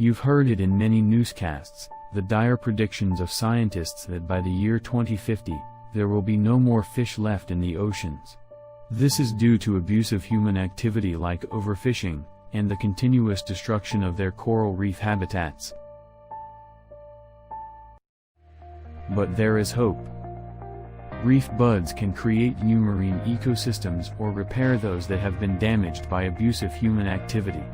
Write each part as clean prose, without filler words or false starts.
You've heard it in many newscasts, the dire predictions of scientists that by the year 2050, there will be no more fish left in the oceans. This is due to abusive human activity like overfishing, and the continuous destruction of their coral reef habitats. But there is hope. REEFbuds can create new marine ecosystems or repair those that have been damaged by abusive human activity.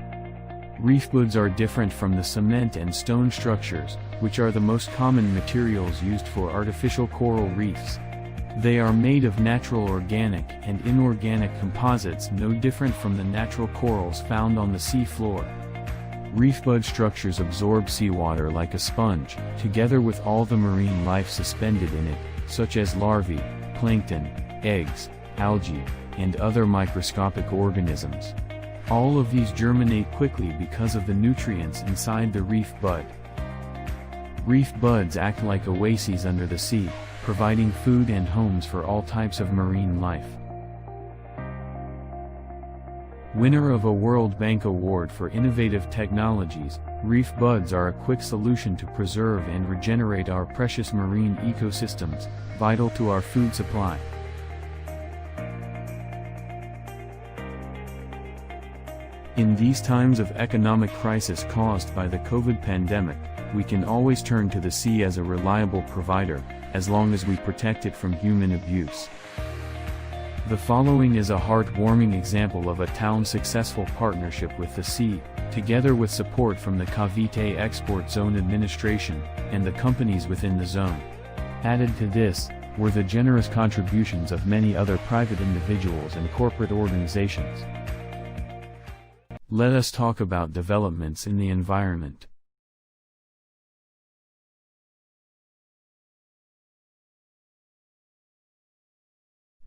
REEFbuds are different from the cement and stone structures, which are the most common materials used for artificial coral reefs. They are made of natural organic and inorganic composites no different from the natural corals found on the sea floor. REEFbud structures absorb seawater like a sponge, together with all the marine life suspended in it, such as larvae, plankton, eggs, algae, and other microscopic organisms. All of these germinate quickly because of the nutrients inside the REEFbud. REEFbuds act like oases under the sea, providing food and homes for all types of marine life. Winner of a World Bank Award for Innovative Technologies, REEFbuds are a quick solution to preserve and regenerate our precious marine ecosystems, vital to our food supply. In these times of economic crisis caused by the COVID pandemic, we can always turn to the sea as a reliable provider, as long as we protect it from human abuse. The following is a heartwarming example of a town's successful partnership with the sea, together with support from the Cavite Export Zone Administration, and the companies within the zone. Added to this, were the generous contributions of many other private individuals and corporate organizations. Let us talk about developments in the environment.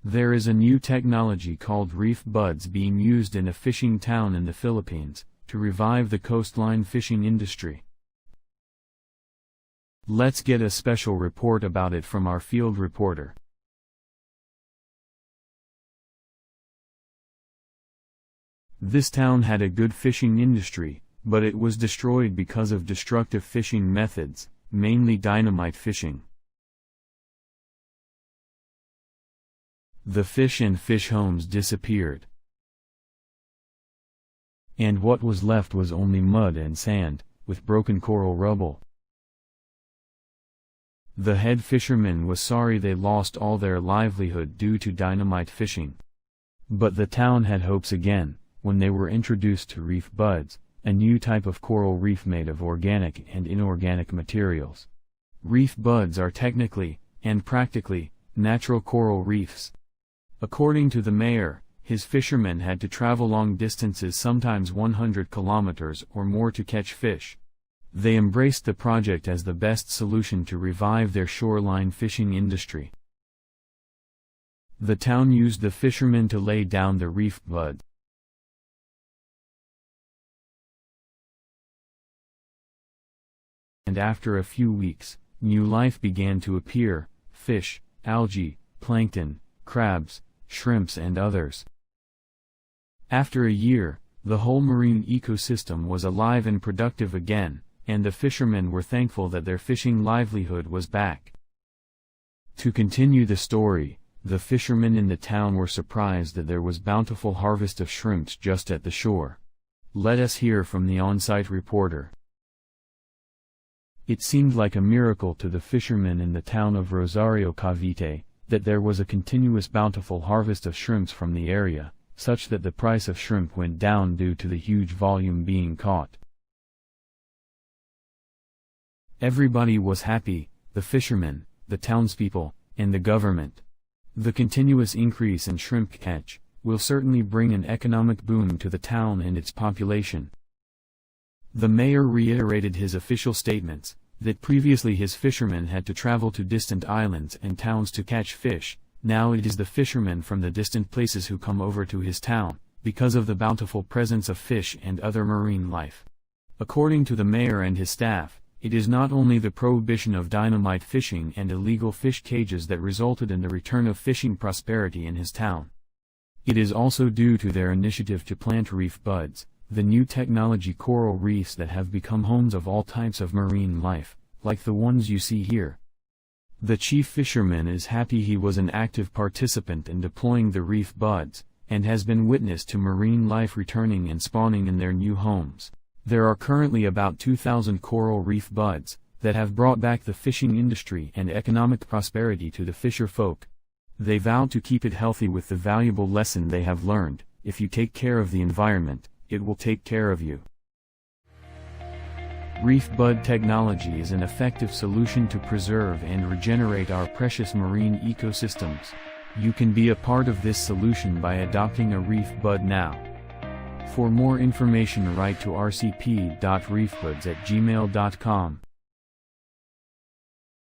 There is a new technology called REEFbuds being used in a fishing town in the Philippines, to revive the coastline fishing industry. Let's get a special report about it from our field reporter. This town had a good fishing industry, but it was destroyed because of destructive fishing methods, mainly dynamite fishing. The fish and fish homes disappeared. And what was left was only mud and sand, with broken coral rubble. The head fisherman was sorry they lost all their livelihood due to dynamite fishing. But the town had hopes again, when they were introduced to REEFbuds, a new type of coral reef made of organic and inorganic materials. REEFbuds are technically, and practically, natural coral reefs. According to the mayor, his fishermen had to travel long distances, sometimes 100 kilometers or more, to catch fish. They embraced the project as the best solution to revive their shoreline fishing industry. The town used the fishermen to lay down the REEFbuds. And after a few weeks, new life began to appear: fish, algae, plankton, crabs, shrimps and others. After a year, the whole marine ecosystem was alive and productive again, and the fishermen were thankful that their fishing livelihood was back. To continue the story, the fishermen in the town were surprised that there was bountiful harvest of shrimps just at the shore. Let us hear from the on-site reporter. It seemed like a miracle to the fishermen in the town of Rosario, Cavite, that there was a continuous bountiful harvest of shrimps from the area, such that the price of shrimp went down due to the huge volume being caught. Everybody was happy: the fishermen, the townspeople, and the government. The continuous increase in shrimp catch will certainly bring an economic boom to the town and its population. The mayor reiterated his official statements, that previously his fishermen had to travel to distant islands and towns to catch fish. Now it is the fishermen from the distant places who come over to his town, because of the bountiful presence of fish and other marine life. According to the mayor and his staff, it is not only the prohibition of dynamite fishing and illegal fish cages that resulted in the return of fishing prosperity in his town. It is also due to their initiative to plant REEFbuds, the new technology coral reefs that have become homes of all types of marine life, like the ones you see here. The chief fisherman is happy he was an active participant in deploying the REEFbuds, and has been witness to marine life returning and spawning in their new homes. There are currently about 2,000 coral reef buds, that have brought back the fishing industry and economic prosperity to the fisher folk. They vow to keep it healthy with the valuable lesson they have learned: if you take care of the environment, it will take care of you. REEFbud technology is an effective solution to preserve and regenerate our precious marine ecosystems. You can be a part of this solution by adopting a REEFbud now. For more information, write to rcp.reefbuds@gmail.com.